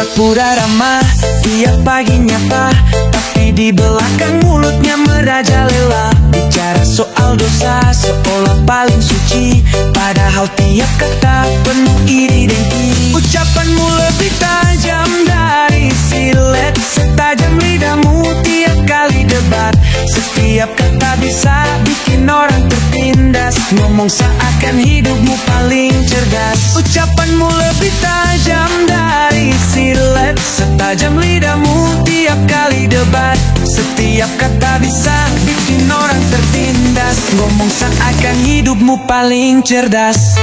Pura-pura ramah, tiap pagi nyapa, tapi di belakang mulutnya merajalela. Bicara soal dosa seolah paling suci, padahal tiap kata penuh iri dengki. Ucapanmu lebih tajam dari silet, setajam lidahmu tiap kali debat. Setiap kata bisa bikin orang tertindas, ngomong seakan hidupmu paling cerdas. Ucapanmu lebih tajam dari silet, setajam lidahmu tiap kali debat. Setiap kata bisa bikin orang tertindas, ngomong seakan hidupmu paling cerdas.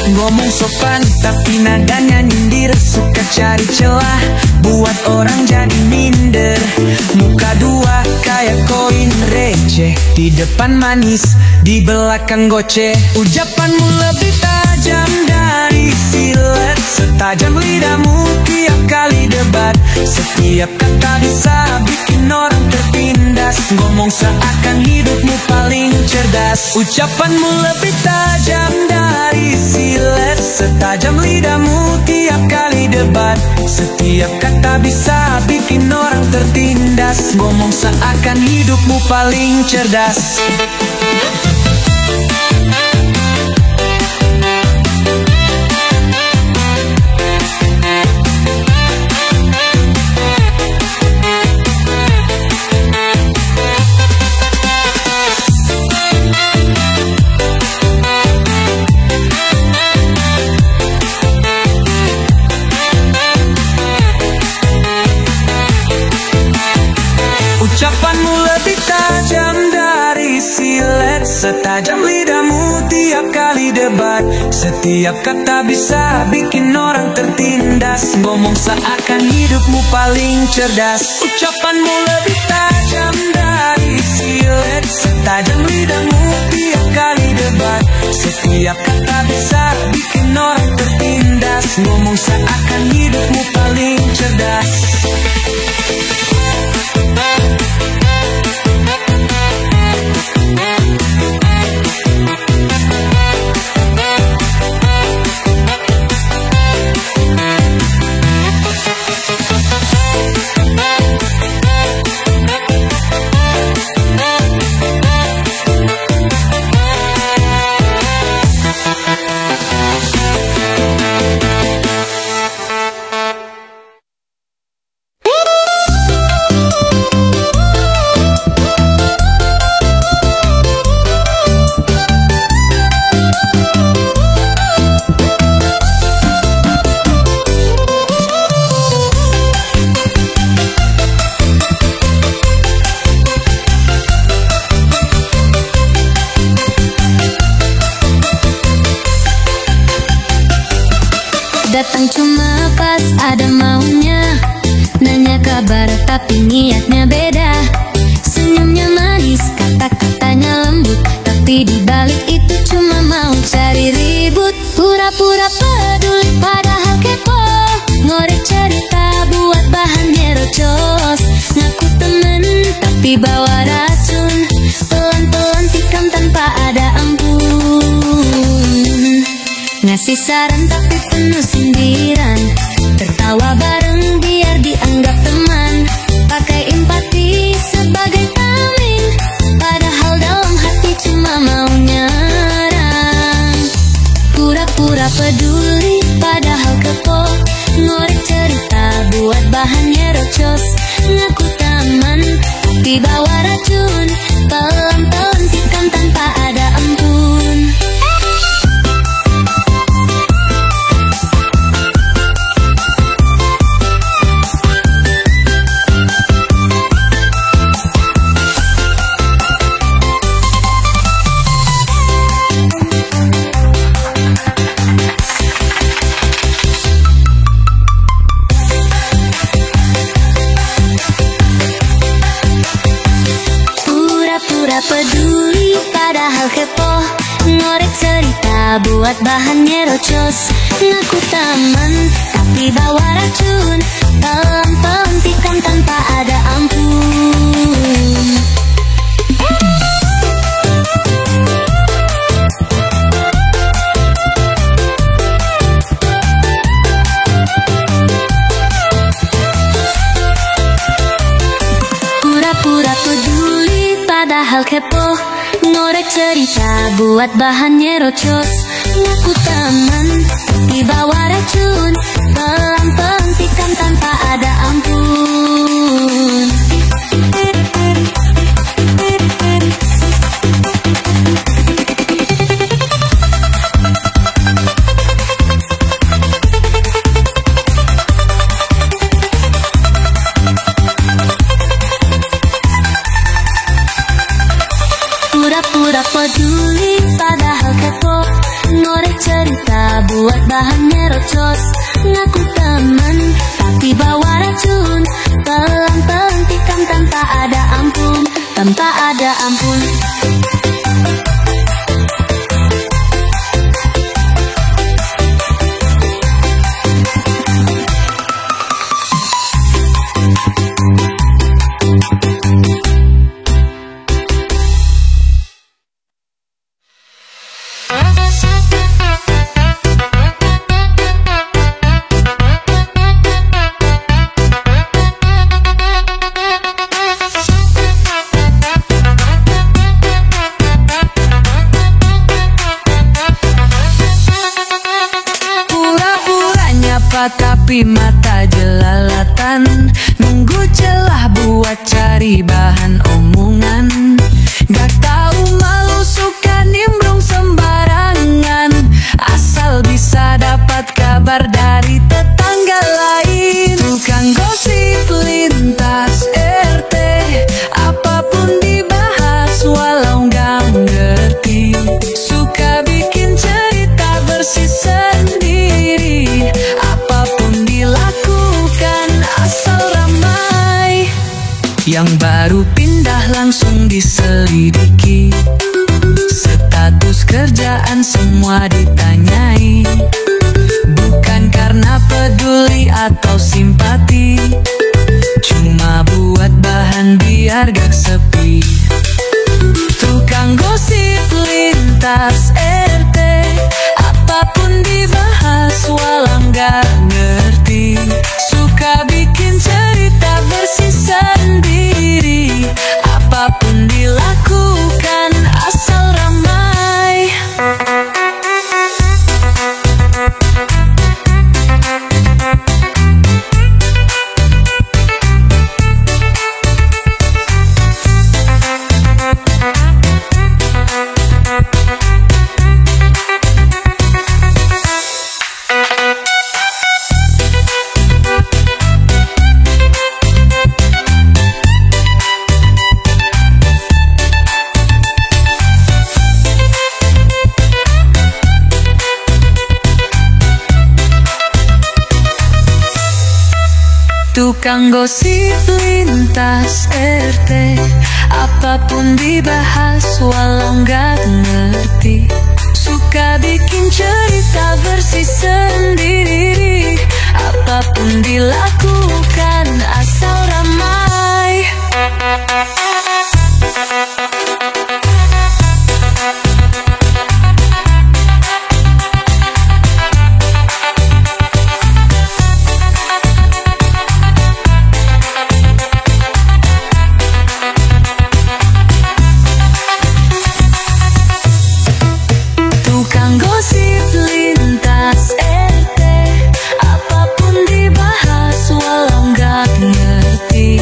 Ngomong sopan tapi nadanya nyindir, suka cari celah buat orang jadi minder. Muka dua kayak koin receh, di depan manis, di belakang goceh. Ucapanmu lebih tajam dari silet, setajam lidahmu tiap kali debat. Setiap kata bisa bikin orang tertindas, ngomong seakan hidupmu paling cerdas. Ucapanmu lebih tajam dari silet, setajam lidahmu tiap kali debat. Setiap kata bisa bikin orang tertindas, ngomong seakan hidupmu paling cerdas. Ucapanmu lebih tajam dari silet, setajam lidahmu tiap kali debat. Setiap kata bisa bikin orang tertindas, ngomong seakan hidupmu paling cerdas. Ucapanmu lebih tajam dari silet, setajam lidahmu tiap kali debat. Setiap kata bisa bikin orang tertindas, ngomong seakan hidupmu paling cerdas. Datang cuma pas ada maunya, nanya kabar tapi niatnya beda. Senyumnya manis, kata-katanya lembut, tapi dibalik itu cuma mau cari ribut. Pura-pura peduli padahal kepo, ngorek cerita buat bahan nyerocos. Ngaku temen tapi bawa racun, pelan-pelan tikam tanpa ada ampun. Ngasih saran tapi penuh sindiran, tertawa bareng biar dianggap teman. Pakai empati sebagai tameng, padahal dalam hati cuma mau nyerang. Pura-pura peduli padahal kepo, ngorek cerita buat bahan nyerocos. Ngaku teman tapi bawa racun, pelan-pelan tikam tanpa ada ampun. Pura-pura peduli padahal kepo, ngorek cerita buat bahan nyerocos. Ngaku teman tapi bawa racun, pelan-pelan tanpa ada ampun. Pura-pura peduli padahal kepo, ngorek cerita buat bahan nyerocos. Ngaku teman tapi bawa racun, pelan-pelan tanpa ada ampun. Pura-pura peduli padahal kepo, ngorek cerita buat bahan nyerocos. Ngaku teman tapi bawa racun, pelan-pelan tanpa ada ampun, tanpa ada ampun. Tapi mata jelalatan, nunggu celah buat cari bahan omongan. Gak tahu malu suka nimbrung sembarangan, asal bisa dapat kabar dari tetangga lain. Tukang gosip lintas RT, apapun dibahas walau gak ngerti. Suka bikin cerita versi sendiri, apapun dilakukan asal ramai. Yang baru pindah langsung diselidiki, status kerjaan semua ditanyai. Bukan karena peduli atau simpati, cuma buat bahan biar gak sepi. Tukang gosip lintas RT, apapun dibahas walau gak ngerti. Suka bikin cerita versi sendiri, apapun dilakukan asal ramai. Tukang gosip lintas RT, apapun dibahas walau gak ngerti. Suka bikin cerita versi sendiri, apapun dilakukan asal ramai. Gosip lintas RT, apapun dibahas walau gak ngerti.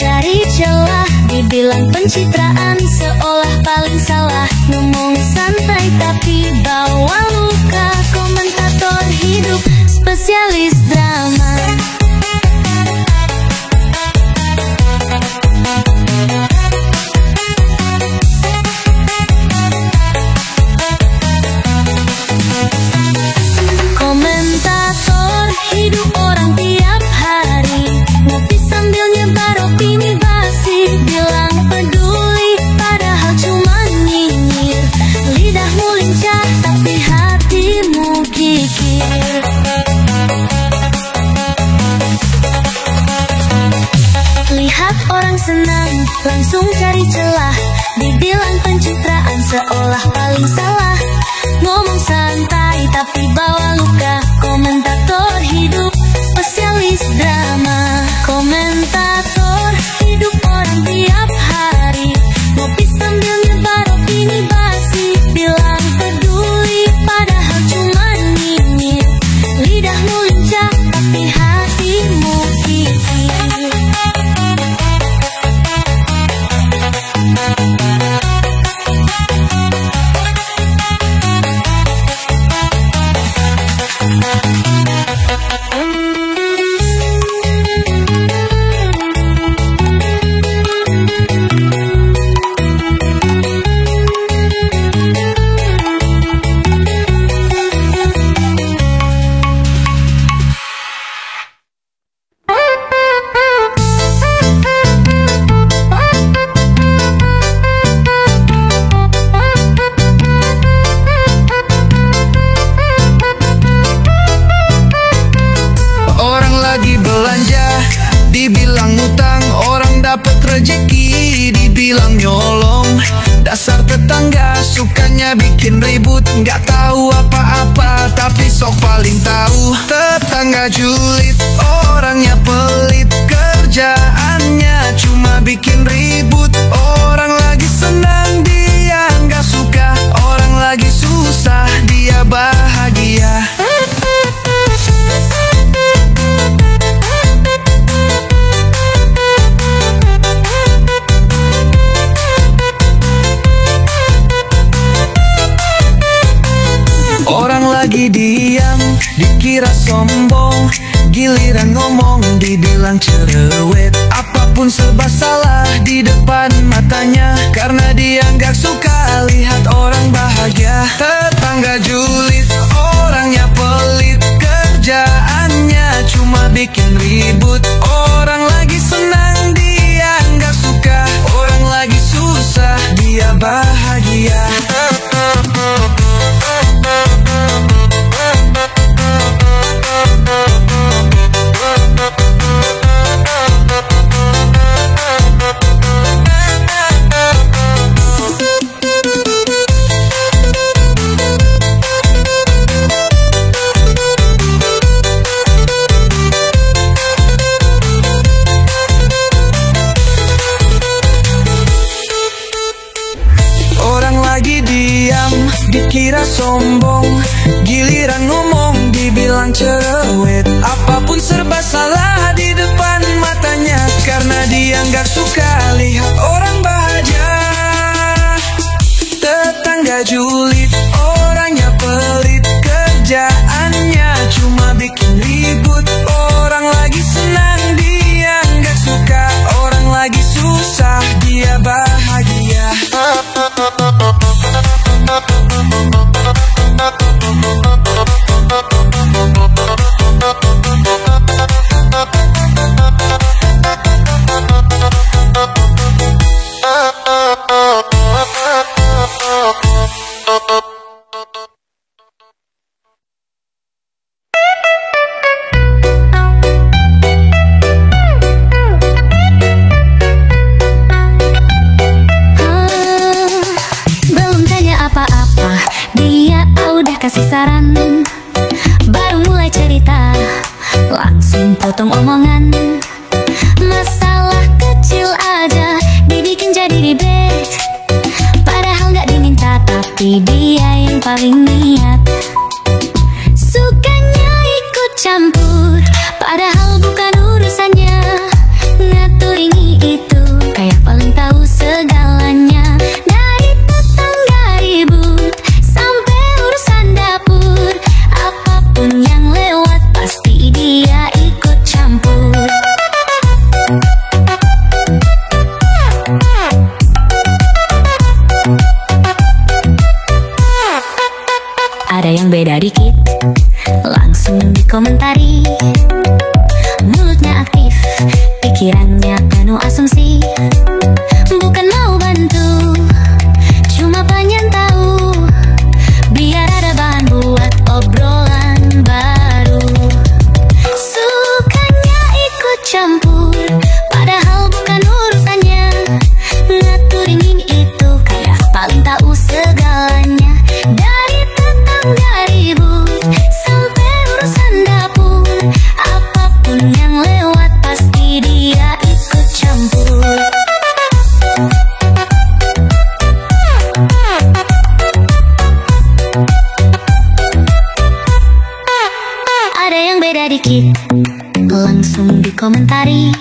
cari celah, dibilang pencitraan seolah paling salah. Ngomong santai tapi bawa luka, komentator hidup spesialis drama. Komentator hidup orang tiap hari, ngopi sambil nyebar opini basi, bilang peduli padahal cuma nyinyir. Lidahmu lincah tapi hatimu kikir. Lihat orang senang langsung cari celah, dibilang pencitraan seolah paling salah. Ngomong santai tapi bawa luka, komentator hidup spesialis drama. Komentator hidup orang tiap hari, ngopi sambil nyebar opini basi, bilang peduli padahal cuma nyinyir. Lidahmu lincah tapi hatimu kikir. Dibilang utang, orang dapat rejeki, dibilang nyolong. Dasar tetangga sukanya bikin ribut, nggak tahu apa-apa tapi sok paling tahu. Tetangga julid, orangnya pelit, kerjaannya cuma bikin ribut. Orang lagi senang dia nggak suka, orang lagi susah dia bahagia. Orang lagi diam, dikira sombong, giliran ngomong dibilang cerewet. Apapun serba salah di depan matanya, karena dia nggak suka lihat orang bahagia. Tetangga julid, orangnya pelit, kerjaannya cuma bikin ribut. Orang lagi senang dia nggak suka, orang lagi susah dia bahagia. Dikira sombong, giliran ngomong dibilang cerewet. Apapun serba salah di depan matanya, karena dia nggak suka lihat orang bahagia. Tetangga julid, orangnya pelit, kerjaannya cuma bikin ribut. Orang lagi senang dia nggak suka, orang lagi susah dia bahagia. Kasih saran, baru mulai cerita, langsung potong omongan. Masalah kecil aja dibikin jadi ribet, padahal nggak diminta tapi dia yang paling niat. Sukanya ikut campur, padahal bukan urusannya. Ngatur ini langsung dikomentari. Mulutnya aktif, pikirannya penuh asumsi. Bukan mau bantu, cuma pengen tahu, biar ada bahan buat obrolan baru. Sukanya ikut campur, padahal bukan urusannya. Ngaturin ini itu, kayak paling tahu segalanya. Dari tetangga ribut sampai urusan dapur, apapun yang lewat pasti dia ikut campur. Ada yang beda dikit, langsung dikomentari.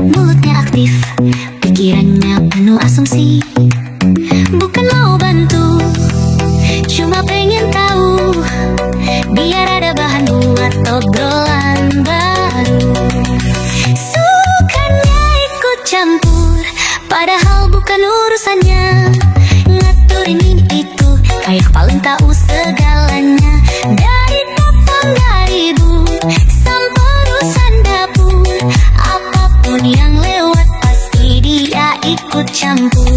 Mulutnya aktif, pikirannya penuh asumsi. Bukan mau bantu, cuma pengen tahu, biar ada bahan buat obrolan baru. Sukanya ikut campur, padahal bukan urusannya. Ngaturin ini itu, kayak paling tahu segalanya. Dari tetangga ribut sampai urusan dapur, apapun yang lewat pasti dia ikut campur.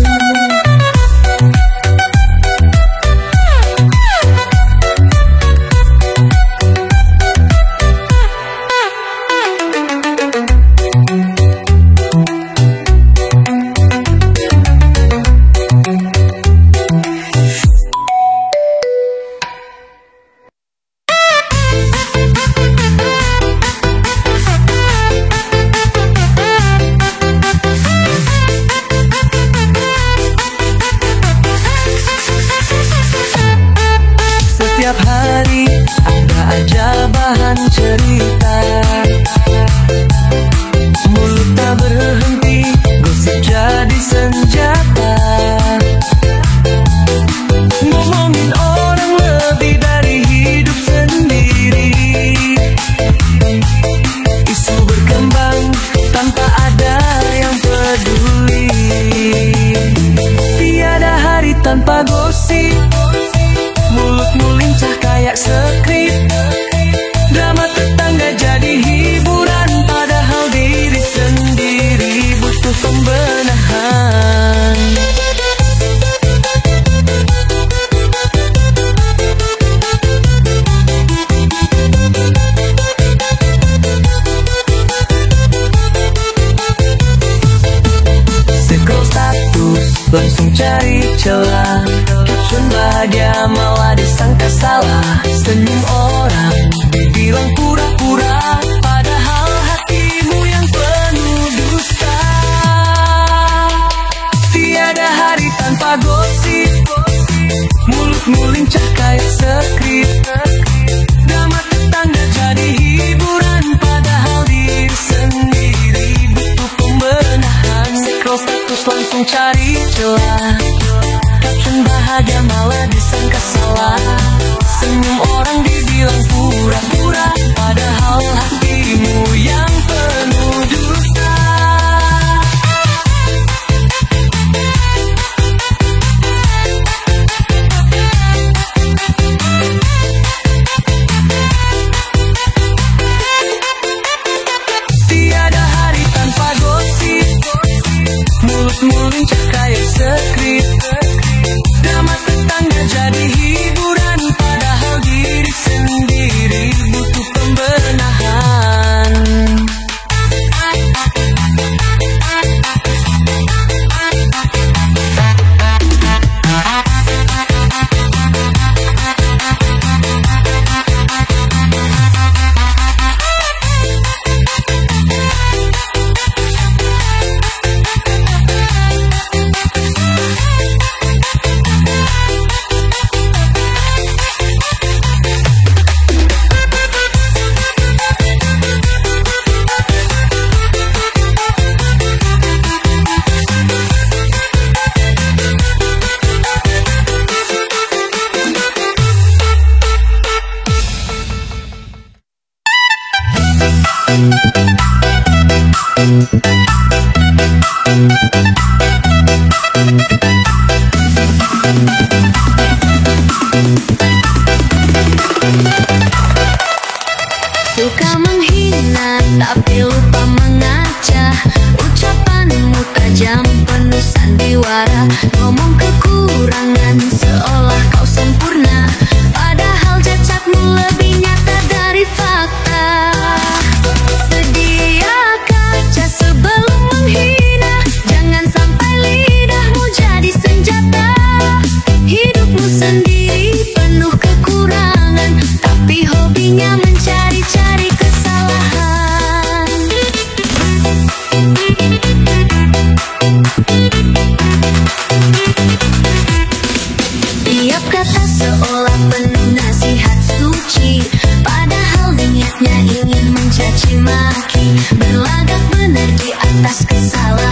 Setiap hari ada aja bahan cerita, mulut tak berhenti, gosip jadi senjata. Ngomongin orang lebih dari hidup sendiri, isu berkembang tanpa ada yang peduli. Tiada hari tanpa gosip, mulutmu lincah kayak skrip. Drama tetangga jadi hiburan, padahal diri sendiri butuh pembenahan. Scroll status, langsung cari celah. Caption bahagia malah disangka salah. Senyum orang dibilang pura-pura, padahal hatimu yang penuh dusta. Tiada hari tanpa gosip, mulutmu lincah kayak skrip. Drama tetangga jadi hiburan, padahal diri sendiri butuh pembenahan. Scroll status langsung cari celah. Caption bahagia malah disangka salah. Senyum orang dibilang pura-pura, padahal hatimu yang penuh dusta. tapi lupa mengaca. Ucapanmu tajam penuh sandiwara, ngomong kekurangan seolah kau sempurna, padahal cacatmu lebih nyata dari fakta. Sedia kaca sebelum menghina, jangan sampai lidahmu jadi senjata. Hidupmu sendiri penuh kekurangan, tapi hobinya mencari-cari kesalahan. Tiap kata seolah penuh nasihat suci, padahal niatnya ingin mencaci maki. Berlagak benar di atas kesalahan.